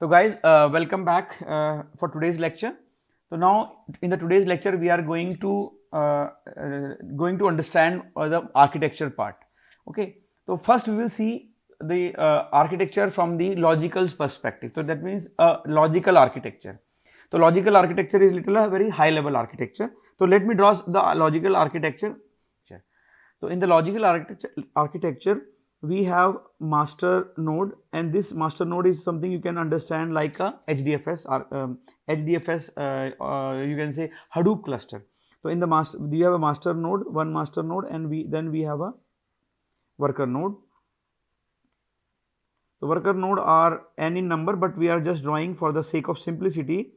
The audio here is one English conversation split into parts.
So guys, welcome back for today's lecture. So now in the today's lecture we are going to understand the architecture part. Okay. So first we will see the architecture from the logical perspective. So that means logical architecture. So logical architecture is a very high level architecture. So let me draw the logical architecture. So in the logical architecture we have master node, and this master node is something you can understand like a HDFS or HDFS you can say Hadoop cluster. So in the master we have a master node, one master node, and we have a worker node. The worker node are n in number, but we are just drawing for the sake of simplicity.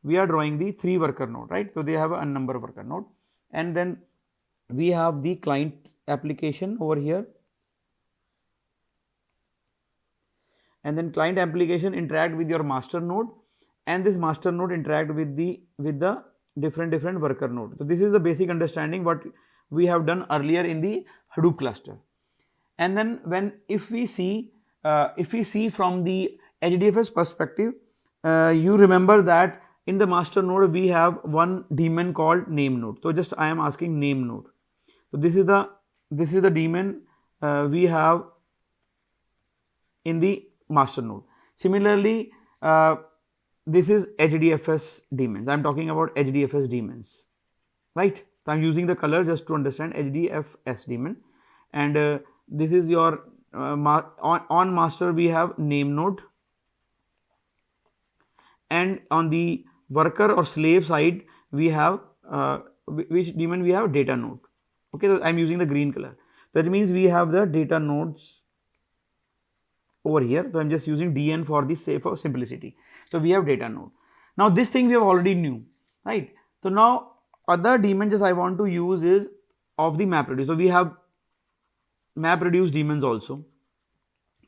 We are drawing the 3 worker node, right? So they have a n number worker node, and then we have the client application over here, and then client application interact with your master node, and this master node interact with the different worker node. So this is the basic understanding what we have done earlier in the Hadoop cluster. And then if we see from the HDFS perspective, you remember that in the master node we have one daemon called name node. So just I am asking name node. So this is the daemon we have in the master node. Similarly, this is HDFS daemons. I am talking about HDFS daemons, right? So I am using the color just to understand HDFS daemon, and this is your on master we have name node, and on the worker or slave side we have which daemon we have data node. Okay, so I am using the green color. That means we have the data nodes over here. So I am just using DN for the sake of simplicity. So we have data node. Now this thing we have already knew, right? So now other daemon just I want to use is of the MapReduce. So we have MapReduce daemons also.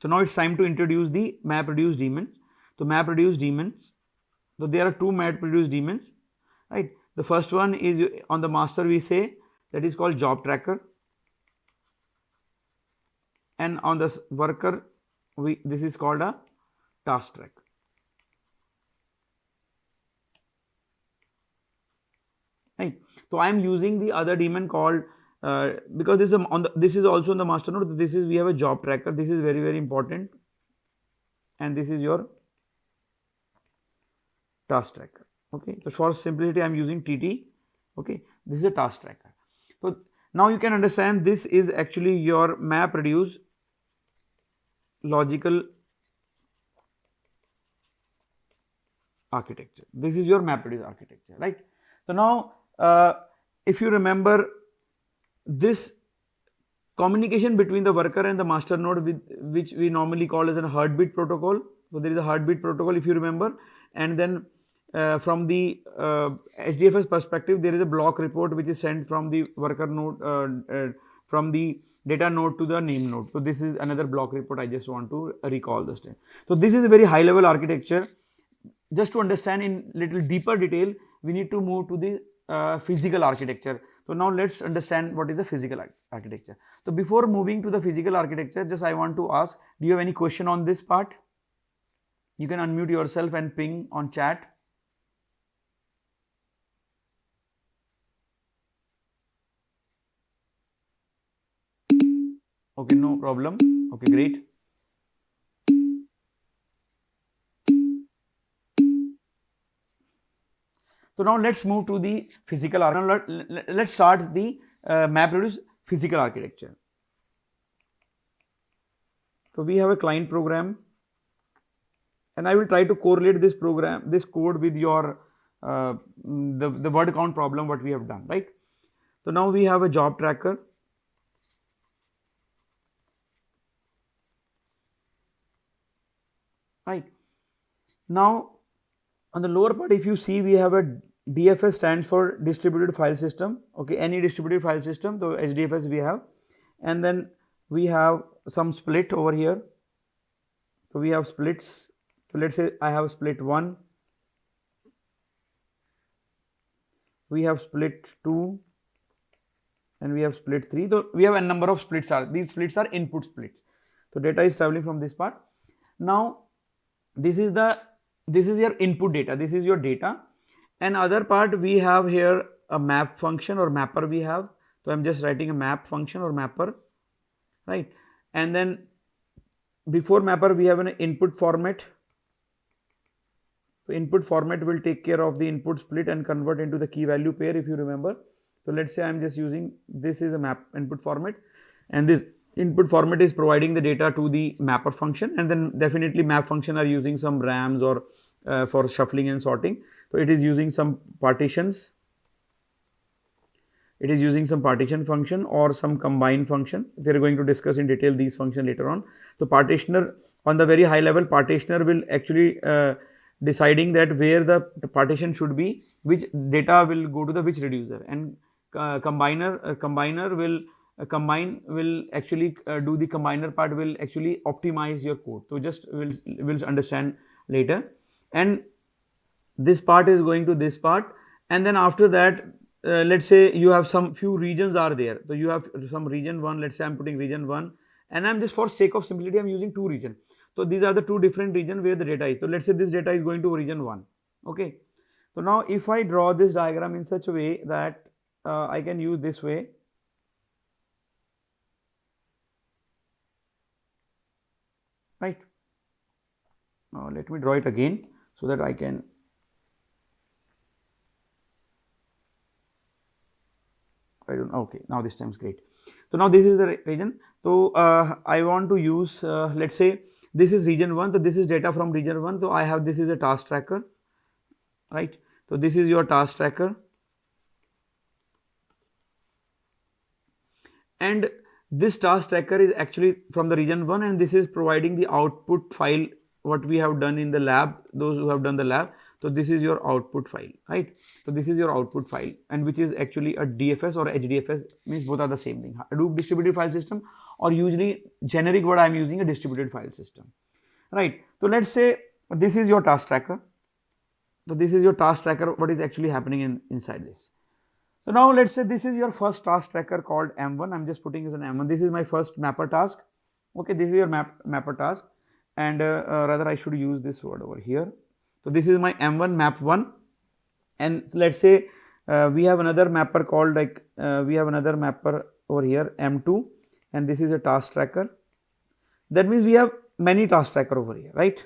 So now it's time to introduce the MapReduce daemons. So MapReduce daemons. So there are 2 MapReduce daemons, right? The first one is on the master we say that is called job tracker, and on the worker this is called a task tracker. Right. So I am using the other daemon called because this is also on the master node. This is we have a job tracker. This is very important, and this is your task tracker. Okay. So for simplicity I am using TT. Okay. This is a task tracker. So now you can understand this is actually your MapReduce logical architecture. This is your MapReduce architecture, right? So now if you remember, this communication between the worker and the master node, with which we normally call as a heartbeat protocol. So there is a heartbeat protocol if you remember, and then from the HDFS perspective there is a block report which is sent from the worker node from the data node to the name node. So this is another block report. I just want to recall this time. So this is a very high level architecture. Just to understand in little deeper detail, we need to move to the physical architecture. So now let's understand what is the physical architecture. So before moving to the physical architecture, just I want to ask, do you have any question on this part? You can unmute yourself and ping on chat. Okay, no problem. Okay, great. So now let's move to the physical architecture. Let's start the MapReduce physical architecture. So we have a client program, and I will try to correlate this program, this code with your the word count problem what we have done, right? So now we have a job tracker. Right. Now on the lower part if you see we have a DFS stands for distributed file system. Okay, any distributed file system, so HDFS we have, and then we have some split over here. So we have splits. So let's say I have split 1, we have split 2, and we have split 3. So we have a number of splits. These splits are input splits. So data is traveling from this part. Now this is the this is your input data, this is your data. And other part we have here a map function or mapper we have. So I'm just writing a map function or mapper, right? And then before mapper we have an input format. So input format will take care of the input split and convert into the key value pair, if you remember. So let's say I'm just using, this is a map input format, and this input format is providing the data to the mapper function, and then definitely map function are using some rams or for shuffling and sorting. So it is using some partitions, it is using some partition function or some combine function. We are going to discuss in detail these function later on. So partitioner, on the very high level, partitioner will actually deciding that where the partition should be, which data will go to the which reducer, and combiner will combine will actually do the combiner part, will actually optimize your code. So just we'll understand later. And this part is going to this part, and then after that let's say you have some few regions are there. So you have some region 1, let's say I'm putting region 1, and I'm just, for sake of simplicity, I'm using 2 region. So these are the 2 different regions where the data is. So let's say this data is going to region 1. Okay, so now if I draw this diagram in such a way that I can use this way, right? Now let me draw it again so that I can, I don't know. Okay, now this time is great. So now this is the region. So I want to use let's say this is region 1. So this is data from region 1. So I have, this is a task tracker, right? So this is your task tracker, and this task tracker is actually from the region 1, and this is providing the output file what we have done in the lab, those who have done the lab. So this is your output file, right? So this is your output file, and which is actually a DFS or HDFS, means both are the same thing, Hadoop distributed file system, or usually generic what I am using, a distributed file system, right? So let's say this is your task tracker. So this is your task tracker, what is actually happening inside this. So now let's say this is your first task tracker called M1. I'm just putting as an M1. This is my first mapper task. Okay, this is your mapper task, and rather I should use this word over here. So this is my M1 map 1, and let's say we have another mapper called, like we have another mapper over here M2, and this is a task tracker. That means we have many task tracker over here, right?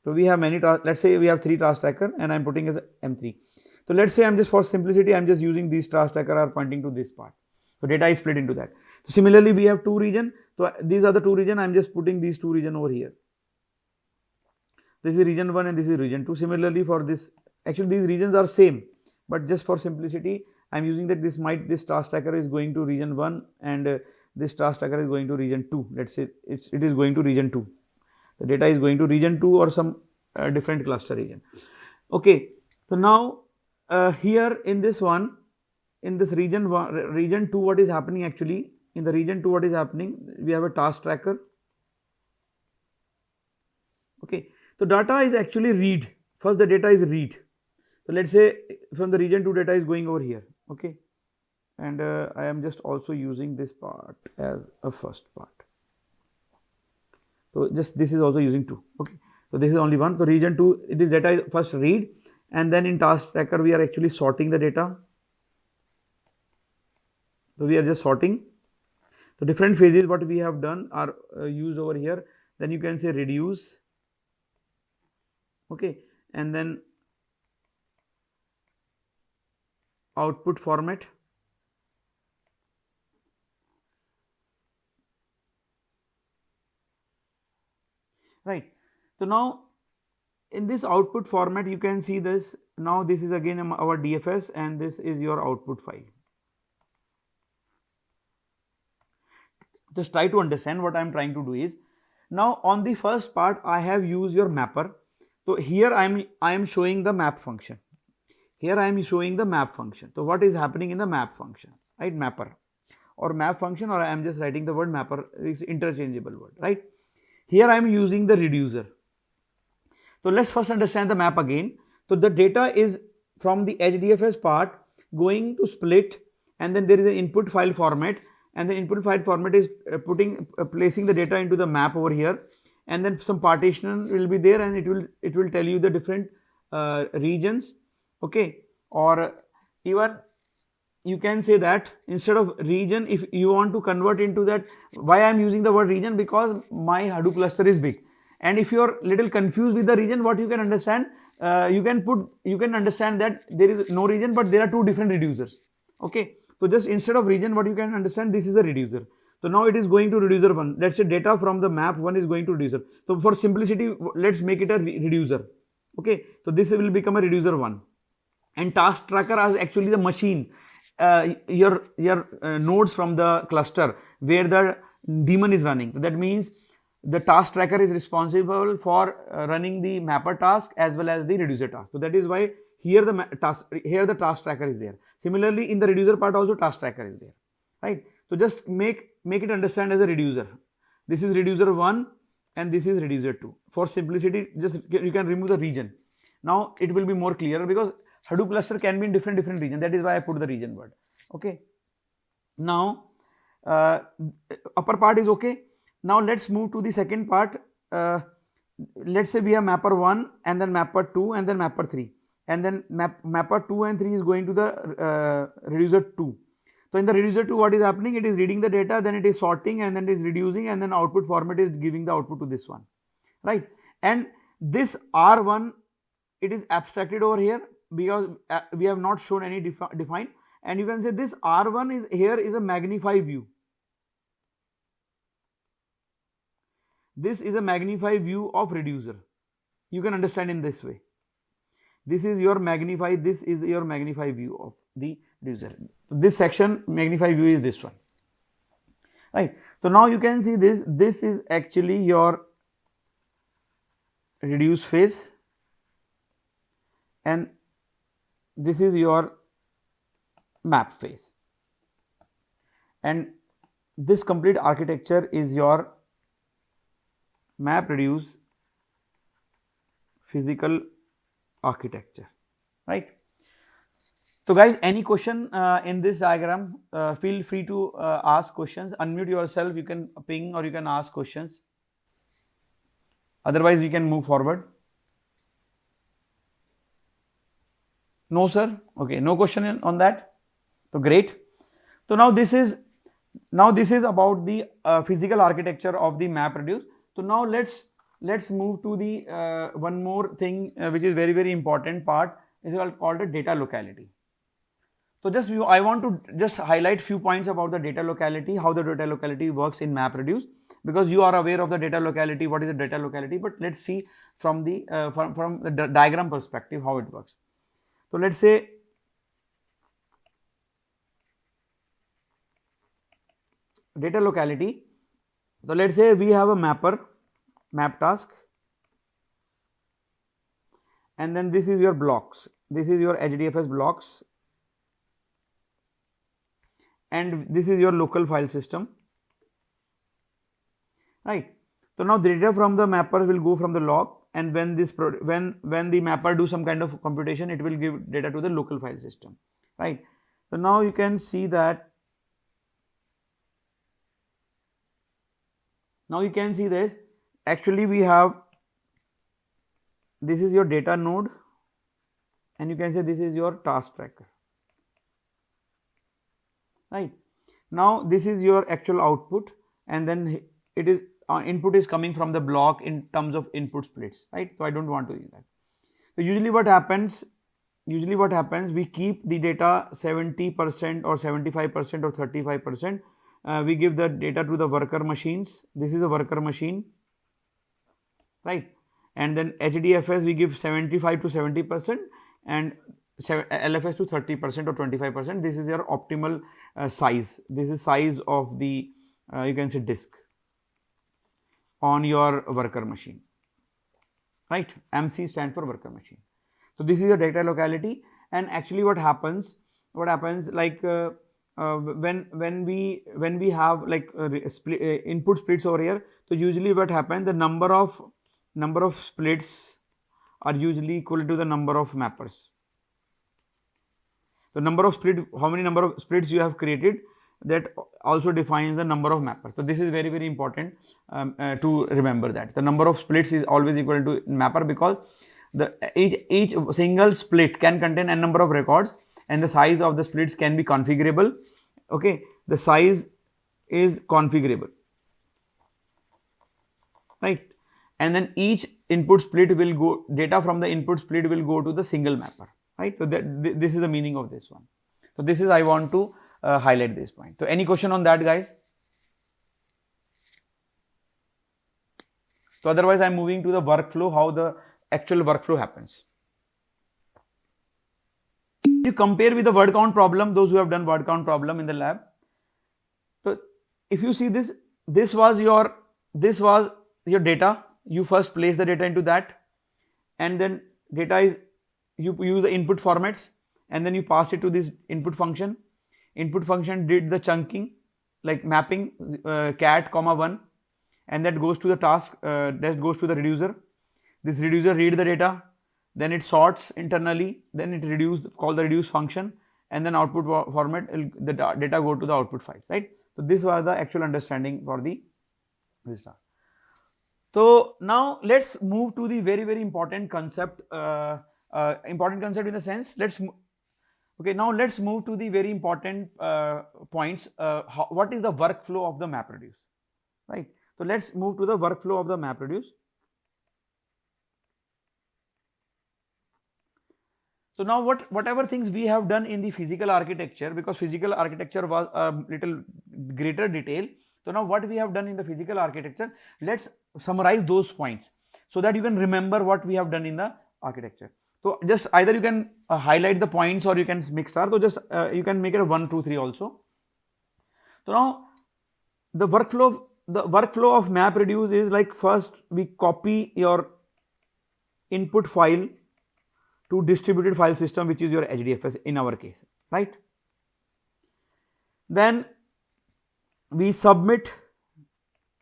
So we have many tasks. Let's say we have 3 task tracker, and I'm putting as M3. So let's say I'm just, for simplicity, I'm just using these task tracker are pointing to this part. So data is split into that. So similarly, we have 2 region. So these are the 2 region. I'm just putting these 2 region over here. This is region 1 and this is region 2. Similarly for this, actually these regions are same, but just for simplicity, I'm using that this task tracker is going to region 1, and this task tracker is going to region 2. Let's say it is going to region 2. The data is going to region 2 or some different cluster region. Okay, so now here in this one, in this region 2, what is happening actually? In the region 2, what is happening? We have a task tracker. Okay, so data is actually read. First the data is read. So let's say from the region 2 data is going over here. Okay, and I am just also using this part as a first part. So just this is also using 2. Okay, so this is only 1. So region 2, it is data is first read, and then in task tracker we are actually sorting the data. So we are just sorting. So different phases what we have done are used over here. Then you can say reduce. Okay, and then output format. Right. So now in this output format you can see this. Now this is again our DFS, and this is your output file. Just try to understand what I am trying to do is, now on the first part I have used your mapper. So here I am showing the map function. Here I am showing the map function. So what is happening in the map function, right? Mapper or map function, or I am just writing the word mapper, is interchangeable word, right? Here I am using the reducer. So let's first understand the map again. So the data is from the HDFS part going to split, and then there is an input file format, and the input file format is placing the data into the map over here, and then some partition will be there, and it will tell you the different regions. Okay, or even you can say that instead of region, if you want to convert into that, why I am using the word region, because my Hadoop cluster is big, and if you are little confused with the region, what you can understand, you can understand that there is no region, but there are two different reducers. Okay, so just instead of region, what you can understand, this is a reducer. So now it is going to reducer 1. Let's say data from the map 1 is going to reducer. So for simplicity, let's make it a reducer. Okay, so this will become a reducer 1. And task tracker is actually the machine, your nodes from the cluster where the daemon is running. So that means the task tracker is responsible for running the mapper task as well as the reducer task. So that is why here the task tracker is there. Similarly, in the reducer part also task tracker is there, right? So just make it understand as a reducer. This is reducer 1 and this is reducer 2. For simplicity, just you can remove the region. Now it will be more clear, because Hadoop cluster can be in different region. That is why I put the region word. Okay. Now upper part is okay. Now let's move to the second part. Let's say we have mapper 1 and then mapper 2 and then mapper 3, and then mapper 2 and 3 is going to the reducer 2. So in the reducer 2, what is happening? It is reading the data, then it is sorting, and then it is reducing, and then output format is giving the output to this one, right? And this R1, it is abstracted over here because we have not shown any define, and you can say this R1 is here is a magnify view. This is a magnify view of reducer. You can understand in this way. This is your magnify view of the reducer. This section magnify view is this one, right? So now you can see this is actually your reduce phase, and this is your map phase, and this complete architecture is your map reduce physical architecture, right? So guys, any question in this diagram, feel free to ask questions. Unmute yourself, you can ping or you can ask questions. Otherwise we can move forward. No sir? Okay, no question on that. So great. So now this is about the physical architecture of the map reduce. So now let's move to the one more thing which is very important part, is called the data locality. So I want to just highlight few points about the data locality, how the data locality works in MapReduce, because you are aware of the data locality, what is the data locality, but let's see from the diagram perspective how it works. So let's say data locality. So let's say we have a map task, and then this is your blocks. This is your HDFS blocks, and this is your local file system, right? So now the data from the mapper will go from the log, and when the mapper do some kind of computation, it will give data to the local file system, right? So now you can see that. Now you can see this. Actually, we have, this is your data node, and you can say this is your task tracker, right? Now this is your actual output, and then it is input is coming from the block in terms of input splits, right? So I don't want to do that. So usually what happens, we keep the data 70% or 75% or 35%. We give the data to the worker machines. This is a worker machine, right? And then HDFS we give 75 to 70% and LFS to 30% or 25%. This is your optimal size. This is size of the you can say disk on your worker machine, right? MC stands for worker machine. So this is your data locality, and actually what happens like when we have like input splits over here. So usually what happens, the number of splits are usually equal to the number of mappers. The number of how many number of splits you have created, that also defines the number of mappers. So this is very, very important to remember that the number of splits is always equal to mapper, because the each single split can contain n number of records, and the size of the splits can be configurable. Okay, the size is configurable, right? And then each input split will go, data from the input split will go to the single mapper, right? So that this is the meaning of this one. So this is, I want to highlight this point. So any question on that, guys? So otherwise I'm moving to the workflow, how the actual workflow happens. You compare with the word count problem, those who have done word count problem in the lab. So if you see this, this was your data. You first place the data into that, and then data is, you use the input formats, and then you pass it to this input function. Input function did the chunking, like mapping cat comma 1, and that goes to the task, that goes to the reducer. This reducer read the data, then it sorts internally, then it call the reduce function, and then output format, the data go to the output files, right? So this was the actual understanding for this task. So now let's move to the very, very important concept, in the sense, okay, now let's move to the very important points. What is the workflow of the MapReduce, right? So let's move to the workflow of the MapReduce. So now whatever things we have done in the physical architecture, because physical architecture was a little greater detail. So now what we have done in the physical architecture, let's summarize those points so that you can remember what we have done in the architecture. So just either you can highlight the points, or you can mix star. So just you can make it a 1, 2, 3 also. So now the workflow of MapReduce is like, first we copy your input file to distributed file system, which is your HDFS in our case, right? Then we submit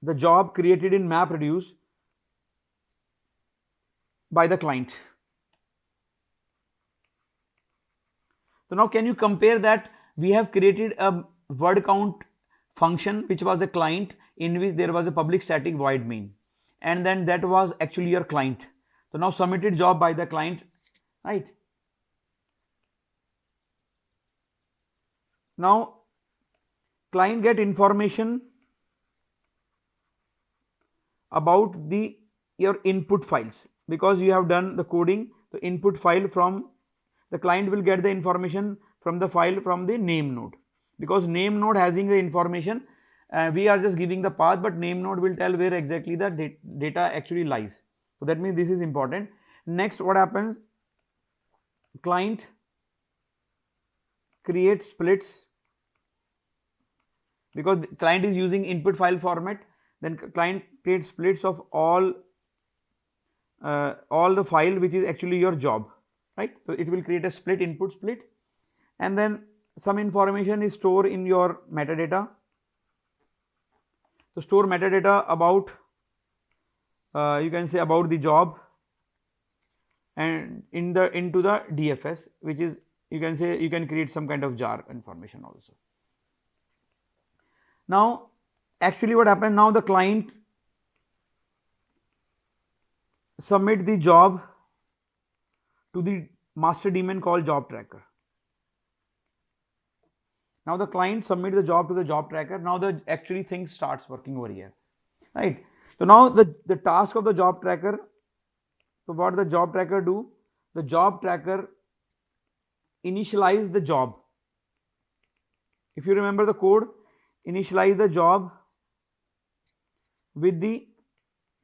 the job created in MapReduce by the client. So now can you compare that? We have created a word count function which was a client, in which there was a public static void main, and then that was actually your client. So now submitted job by the client, right? Now client get information about your input files, because you have done the coding. The input file from the client will get the information from the file from the name node, because name node having the information, we are just giving the path, but name node will tell where exactly the data actually lies. So that means this is important. Next, what happens? Client creates splits, because the client is using input file format. Then client creates splits of all the file which is actually your job, right? So it will create a split, input split, and then some information is stored in your metadata. So store metadata about, you can say, about the job, and into the DFS, which is, you can say, you can create some kind of jar information also. Now actually what happened, now the client submit the job to the master daemon called job tracker. Now the client submit the job to the job tracker. Now the actually thing starts working over here, right? So now the task of the job tracker, so what the job tracker do? The job tracker initialize the job. If you remember the code, initialize the job with the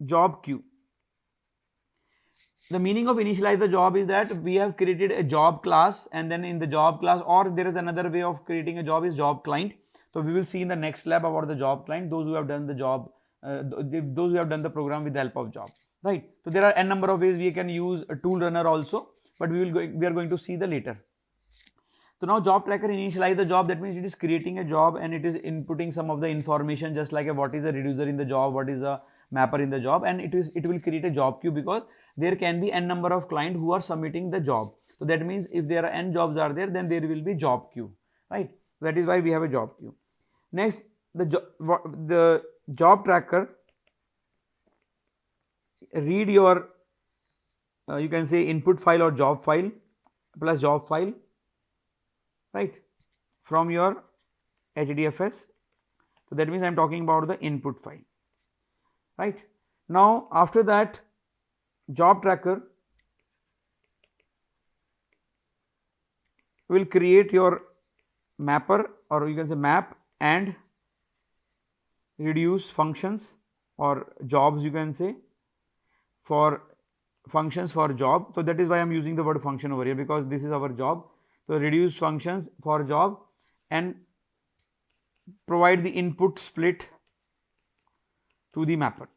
job queue. The meaning of initialize the job is that we have created a job class, and then in the job class, or there is another way of creating a job, is job client. So we will see in the next lab about the job client, those who have done the job, those who have done the program with the help of job, right? So there are n number of ways we can use a tool runner also, but we are going to see the later. So now job tracker initialize the job, that means it is creating a job and it is inputting some of the information, just like what is the reducer in the job, what is the mapper in the job, and it will create a job queue, because there can be n number of clients who are submitting the job. So that means if there are n jobs are there, then there will be job queue, right? That is why we have a job queue. Next, the job tracker read your you can say input file or job file plus job file, right, from your HDFS. So that means I am talking about the input file, right. Now after that, job tracker will create your mapper, or you can say map and reduce functions or jobs, you can say, for functions for job. So that is why I am using the word function over here, because this is our job. So reduce functions for job and provide the input split to the mapper.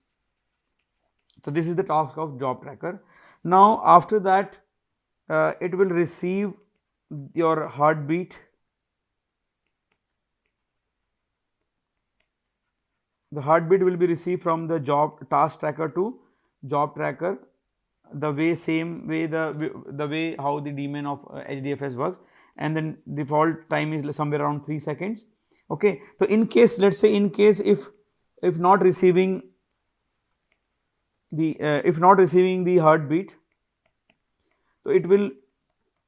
So this is the task of job tracker. Now after that, it will receive your heartbeat. The heartbeat will be received from the job task tracker to job tracker, the way same way the way how the daemon of HDFS works, and then default time is somewhere around 3 seconds. Okay, so in case, let's say in case if not receiving the heartbeat, so it will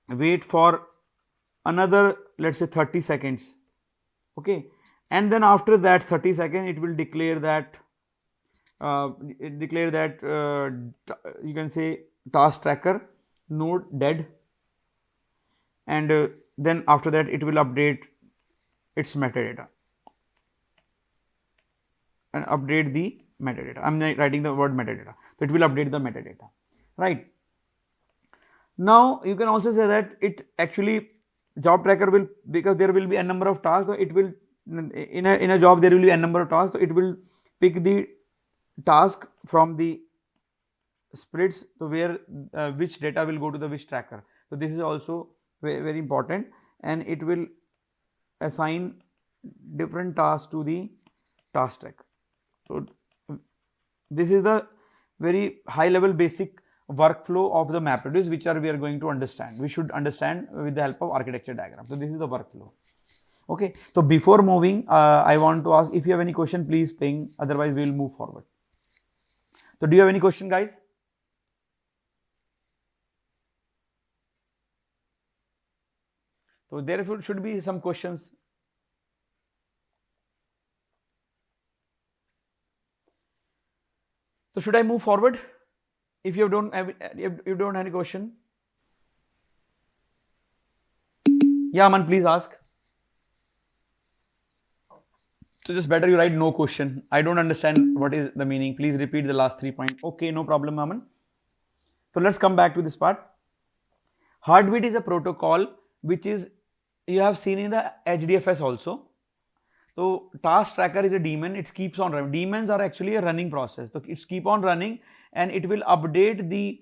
wait for another, let's say 30 seconds. Okay, and then after that 30 seconds it will declare that you can say task tracker node dead, and then after that it will update its metadata and update the metadata. I am writing the word metadata, so it will update the metadata, right. Now you can also say that it actually job tracker will, because there will be a number of tasks, it will in a job there will be a number of tasks, so it will pick the task from the splits, so where which data will go to the which tracker. So this is also very, very important, and it will assign different tasks to the task tracker. So this is the very high level basic workflow of the MapReduce, which we are going to understand. We should understand with the help of architecture diagram. So this is the workflow. Okay. So before moving, I want to ask if you have any question, please ping. Otherwise, we will move forward. So do you have any question, guys? So there should be some questions. So should I move forward? If you don't have any question, yeah, Aman, please ask. So just better you write no question. I don't understand what is the meaning. Please repeat the last 3 points. Okay, no problem, Aman. So let's come back to this part. Heartbeat is a protocol which is you have seen in the HDFS also. So task tracker is a daemon. It keeps on running. Daemons are actually a running process. So it's keep on running, and it will update the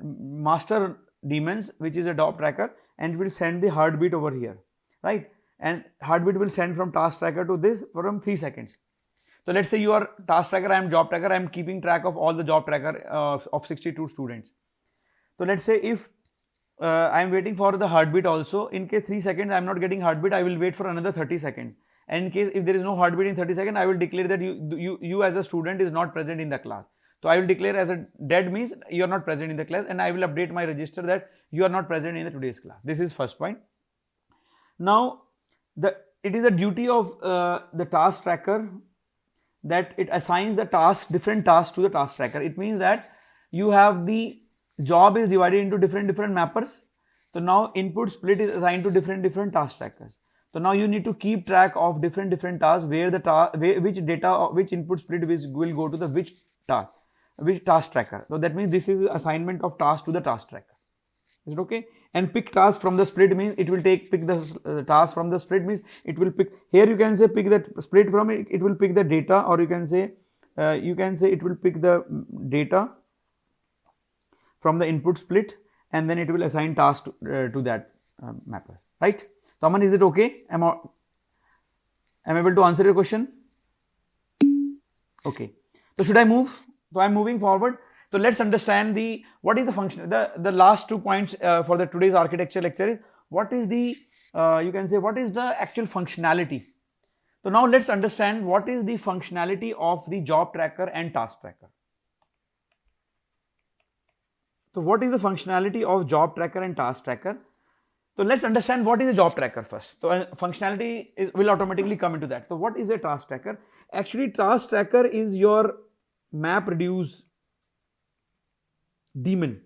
master daemons, which is a job tracker, and it will send the heartbeat over here, right? And heartbeat will send from task tracker to this from 3 seconds. So let's say you are task tracker, I am job tracker, I am keeping track of all the job tracker of 62 students. So let's say if I am waiting for the heartbeat also, in case 3 seconds I am not getting heartbeat, I will wait for another 30 seconds. And in case if there is no heartbeat in 30 seconds, I will declare that you as a student is not present in the class. So I will declare as a dead means you are not present in the class, and I will update my register that you are not present in the today's class. This is first point. Now it is a duty of the task tracker that it assigns the different tasks to the task tracker. It means that you have the job is divided into different mappers. So now input split is assigned to different task trackers. So now you need to keep track of different tasks where which data, which input split will go to the which task tracker. So that means this is assignment of task to the task tracker. Is it okay? And pick task from the split means it will pick the task from the split means it will pick, here you can say pick that split from it, it will pick the data, or you can say it will pick the data from the input split, and then it will assign task to that mapper, right? So Aman, is it okay? Am I able to answer your question? Okay. So should I move? So I am moving forward. So let's understand what is the function. The last 2 points for the today's architecture lecture is what is the you can say what is the actual functionality. So now let's understand what is the functionality of the job tracker and task tracker. So what is the functionality of job tracker and task tracker? So let's understand what is a job tracker first. So functionality will automatically come into that. So what is a task tracker? Actually, task tracker is your map reduce daemon.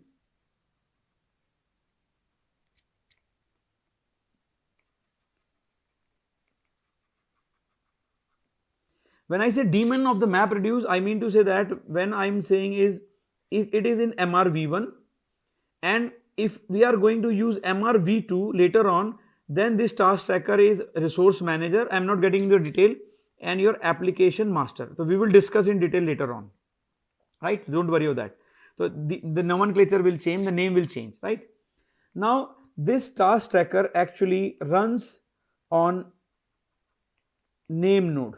When I say daemon of the map reduce, I mean to say that when I'm saying is if it is in MRV1 and if we are going to use MRV2 later on, then this task tracker is resource manager. I'm not getting into detail, and your application master. So we will discuss in detail later on, right? Don't worry about that. So the nomenclature will change, the name will change, right? Now this task tracker actually runs on name node,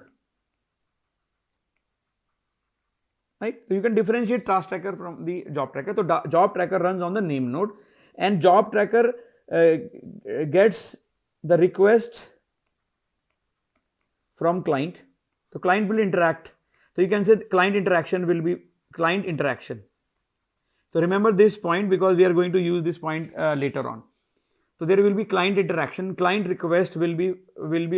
right? So you can differentiate task tracker from the job tracker. So job tracker runs on the name node, and job tracker gets the request from client. So client will interact. So you can say client interaction will be client interaction. So remember this point because we are going to use this point later on. So there will be client interaction, client request will be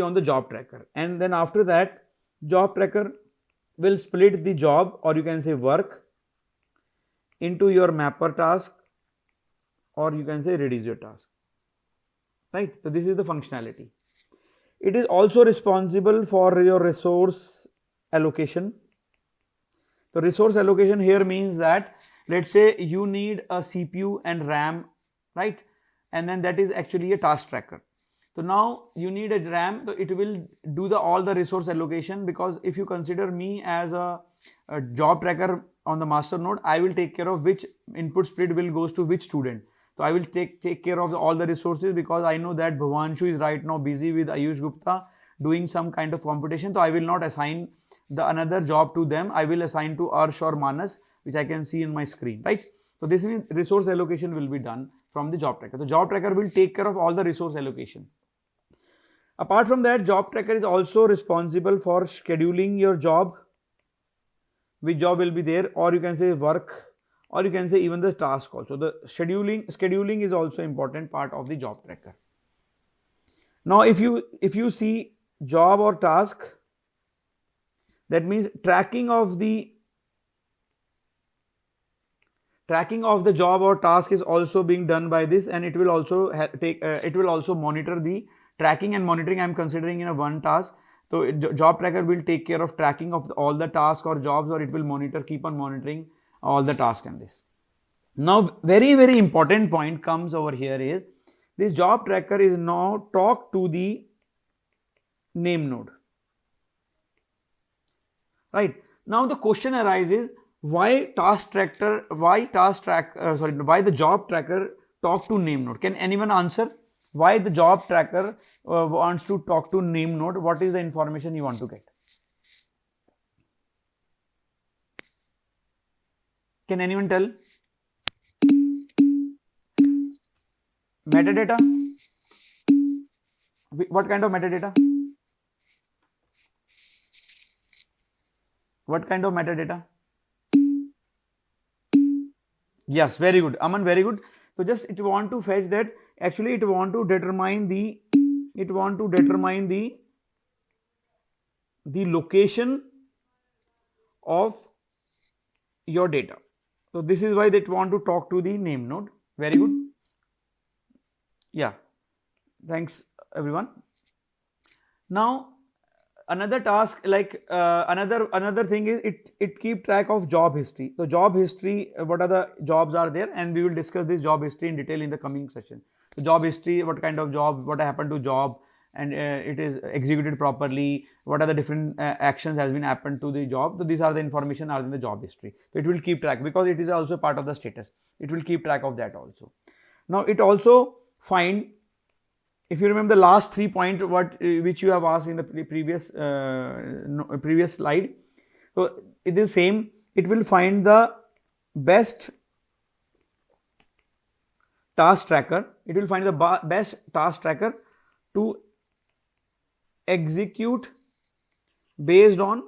on the job tracker, and then after that job tracker will split the job, or you can say work, into your mapper task, or you can say reduce your task, right? So this is the functionality. It is also responsible for your resource allocation. So resource allocation here means that let's say you need a CPU and RAM, right? And then that is actually a task tracker. So now you need a RAM, so it will do all the resource allocation, because if you consider me as a job tracker on the master node, I will take care of which input split will goes to which student. So I will take care of all the resources, because I know that Bhavanshu is right now busy with Ayush Gupta doing some kind of computation. So I will not assign another job to them. I will assign to Arsh or Manas, which I can see in my screen, right? So this means resource allocation will be done from the job tracker. The job tracker will take care of all the resource allocation. Apart from that, job tracker is also responsible for scheduling your job, which job will be there, or you can say work, or you can say even the task also. The scheduling is also important part of the job tracker. Now if you see job or task, that means tracking of the job or task is also being done by this, and it will also it will also monitor the tracking and monitoring. I'm considering in a one task. So job tracker will take care of tracking of all the tasks or jobs, or it will keep on monitoring all the tasks and this. Now very important point comes over here is this job tracker is now talk to the name node, right? Now the question arises, why the job tracker talk to name node? Can anyone answer why the job tracker wants to talk to name node? What is the information you want to get? Can anyone tell? Metadata? What kind of metadata? What kind of metadata? Yes, very good, Aman, very good. So just it want to fetch that. Actually, it want to determine the location of your data. So this is why they want to talk to the name node. Very good. Yeah, thanks everyone. Now another task, like another thing is it keep track of job history. So job history, what are the jobs are there, and we will discuss this job history in detail in the coming session. So job history, what kind of job, what happened to job, and it is executed properly, what are the different actions has been happened to the job. So these are the information are in the job history. So it will keep track, because it is also part of the status. It will keep track of that also. Now it also find, if you remember the last 3 points which you have asked in the previous slide, so it is same. It will find the best task tracker. It will find the best task tracker to execute based on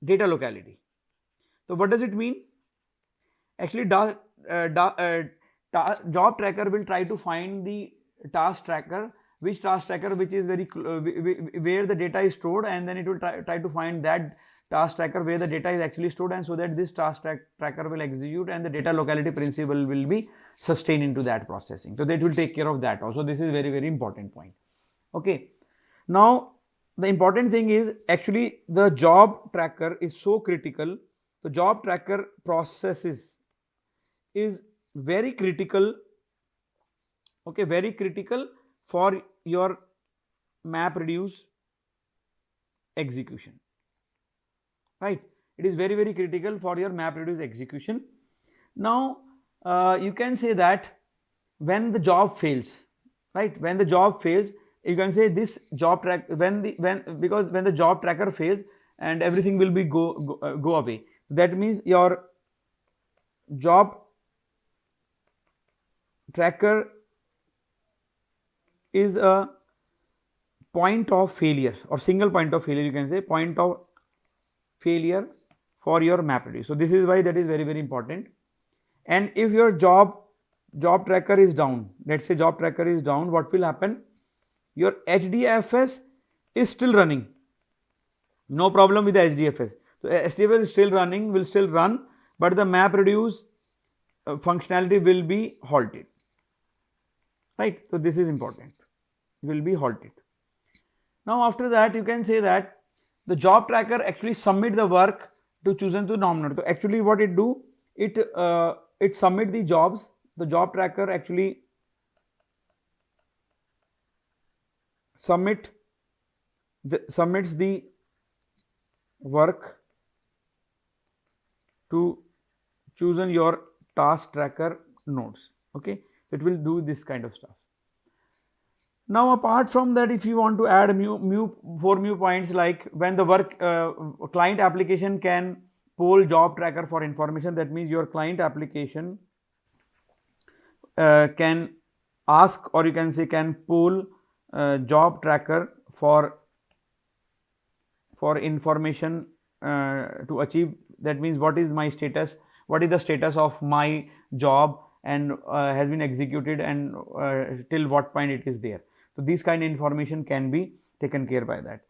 data locality. So what does it mean? Actually, job tracker will try to find the task tracker, which task tracker which is where the data is stored, and then it will try to find that task tracker where the data is actually stored, and so that this tracker will execute and the data locality principle will be sustained into that processing. So that will take care of that also. This is very important point. Okay. Now the important thing is actually the job tracker is so critical. The job tracker processes is very critical, okay, very critical for your map reduce execution, right? It is very critical for your map reduce execution. Now you can say that when the job fails, right, when the job fails, you can say this job track because when the job tracker fails and everything will be go away, that means your job tracker is a point of failure or single point of failure, you can say point of failure for your map reduce. So this is why that is very important. And if your job tracker is down, let's say job tracker is down, what will happen? Your HDFS is still running, no problem with the HDFS. So HDFS is still running, will still run, but the map reduce functionality will be halted, right? So this is important, will be halted. Now after that you can say that the job tracker actually submit the work to chosen to norm node. So actually what it do, it submit the jobs. The job tracker actually submits the work to chosen your task tracker nodes. Okay, it will do this kind of stuff. Now apart from that, if you want to add four new points, like when the work client application can poll job tracker for information, that means your client application can ask, or you can say can poll job tracker for information to achieve, that means what is my status, what is the status of my job and has been executed and till what point it is there. So this kind of information can be taken care by that.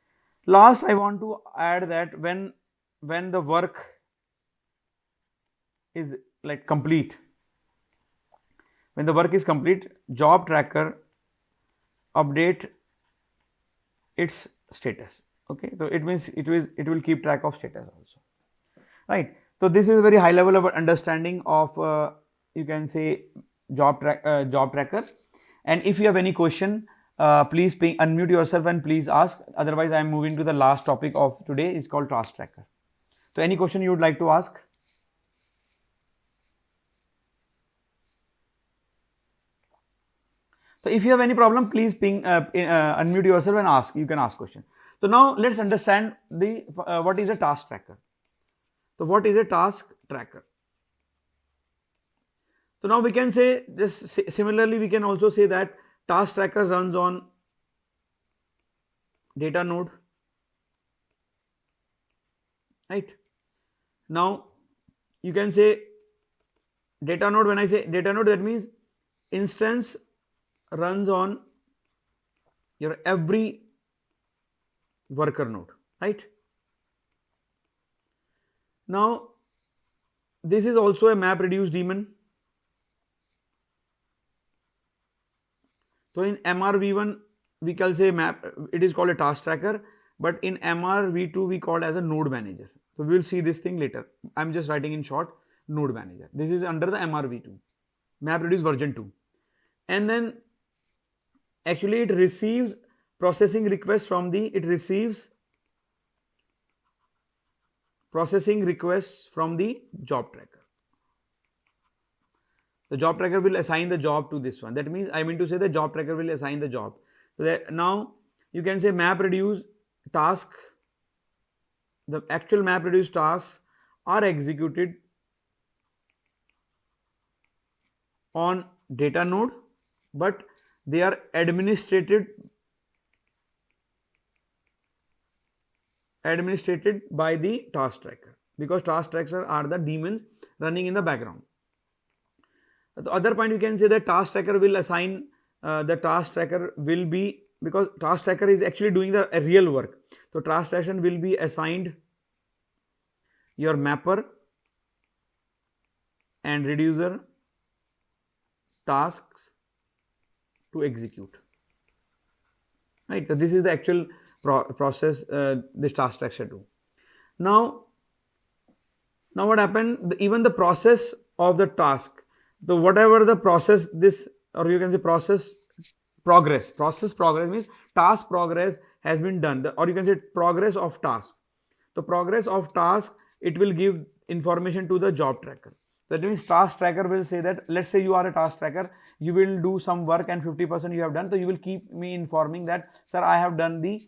Last I want to add that when the work is like complete, when the work is complete, job tracker update its status. Okay, so it means it will keep track of status also, right? So this is a very high level of understanding of you can say job tracker. And if you have any question, please unmute yourself and please ask. Otherwise I am moving to the last topic of today, is called task tracker. So any question you would like to ask? So if you have any problem, please unmute yourself and ask. You can ask question. So now let's understand the what is a task tracker. So what is a task tracker? So now we can say just similarly we can also say that task tracker runs on data node, right? Now you can say data node. When I say data node, that means instance runs on your every worker node, right? Now this is also a map reduce daemon. So in MRV1 we can say map, it is called a task tracker, but in MRV2 we call as a node manager. So we will see this thing later. I'm just writing in short, node manager. This is under the MRV2, map reduce version 2. And then actually it receives processing requests from the, processing requests from the job tracker. The job tracker will assign the job to this one. That means I mean to say the job tracker will assign the job. So that now you can say map reduce task, the actual map reduce tasks are executed on data node, but they are administrated administrated by the task tracker, because task trackers are the demons running in the background. The other point, you can say that task tracker will assign, the task tracker will be, because task tracker is actually doing the real work. So task tracker will be assigned your mapper and reducer tasks to execute. Right. So this is the actual process this task tracker do. Now, what happened? Even the process of the task. So whatever the process, this, or you can say process progress. Process progress means task progress has been done, or you can say progress of task. The progress of task, it will give information to the job tracker. That means task tracker will say that, let's say you are a task tracker, you will do some work and 50% you have done, so you will keep me informing that, sir, I have done the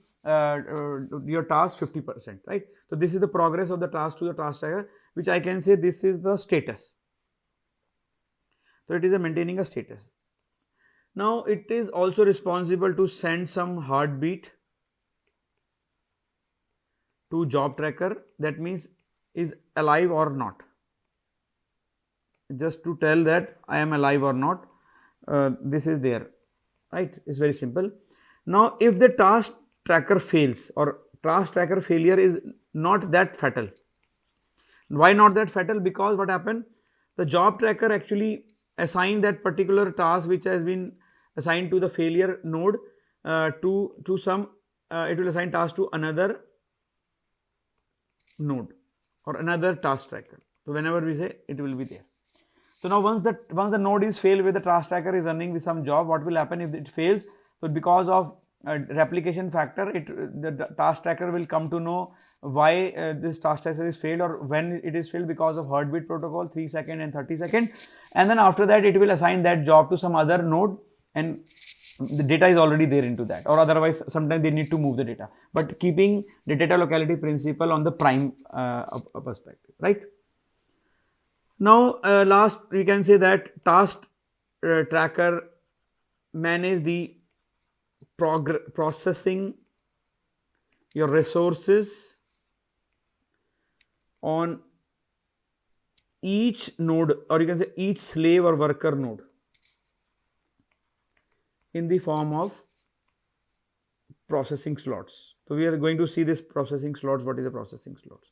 your task 50%, right? So this is the progress of the task to the task tracker, which I can say this is the status. So it is a maintaining a status. Now it is also responsible to send some heartbeat to job tracker, that means is alive or not, just to tell that I am alive or not. This is there, right? It's very simple. Now if the task tracker fails, or task tracker failure is not that fatal. Why not that fatal? Because what happened, the job tracker actually assigned that particular task which has been assigned to the failure node to some, it will assign task to another node or another task tracker. So whenever we say, it will be there. So now once the node is failed, where the task tracker is running with some job, what will happen if it fails? So because of replication factor, the task tracker will come to know why this task tracker is failed, or when it is failed, because of heartbeat protocol 3 second and 30 second, and then after that it will assign that job to some other node, and the data is already there into that, or otherwise sometimes they need to move the data, but keeping the data locality principle on the prime perspective, right? Now last, we can say that task tracker manage the processing your resources on each node, or you can say each slave or worker node, in the form of processing slots. So we are going to see this processing slots. What is a processing slots,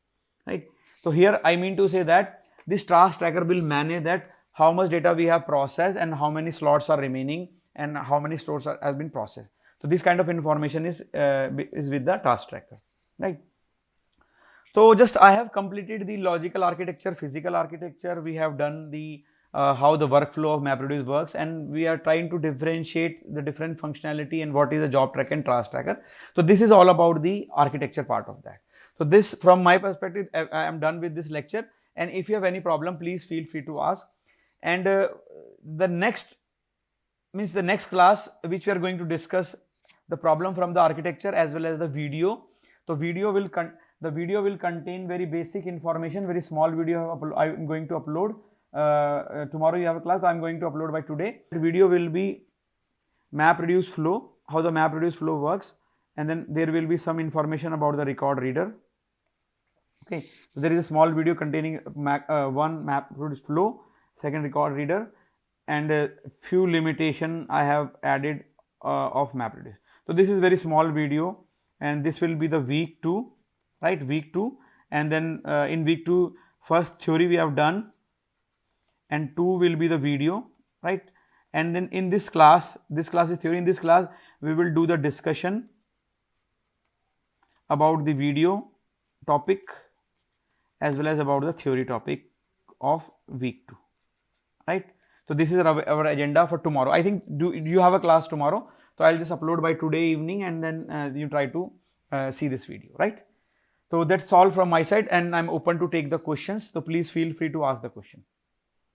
right? So here I mean to say that this task tracker will manage that how much data we have processed and how many slots are remaining and how many slots have been processed. So this kind of information is with the task tracker, right? So just I have completed the logical architecture, physical architecture. We have done the how the workflow of MapReduce works, and we are trying to differentiate the different functionality and what is a job tracker and task tracker. So this is all about the architecture part of that. So this, from my perspective, I am done with this lecture. And if you have any problem, please feel free to ask. And the next class, which we are going to discuss the problem from the architecture as well as the video. So the video will contain very basic information, very small video I am going to upload. Tomorrow you have a class, I am going to upload by today. The video will be MapReduce flow, how the MapReduce flow works, and then there will be some information about the record reader. Okay, so there is a small video containing one MapReduce flow, second record reader, and a few limitation I have added of MapReduce. So this is very small video, and this will be the week 2, right? Week 2, and then in week 2, first theory we have done, and 2 will be the video, right? And then in this class is theory. In this class we will do the discussion about the video topic as well as about the theory topic of week 2, right? So this is our agenda for tomorrow. I think you have a class tomorrow, so I'll just upload by today evening, and then you try to see this video, right? So that's all from my side, and I'm open to take the questions. So please feel free to ask the question.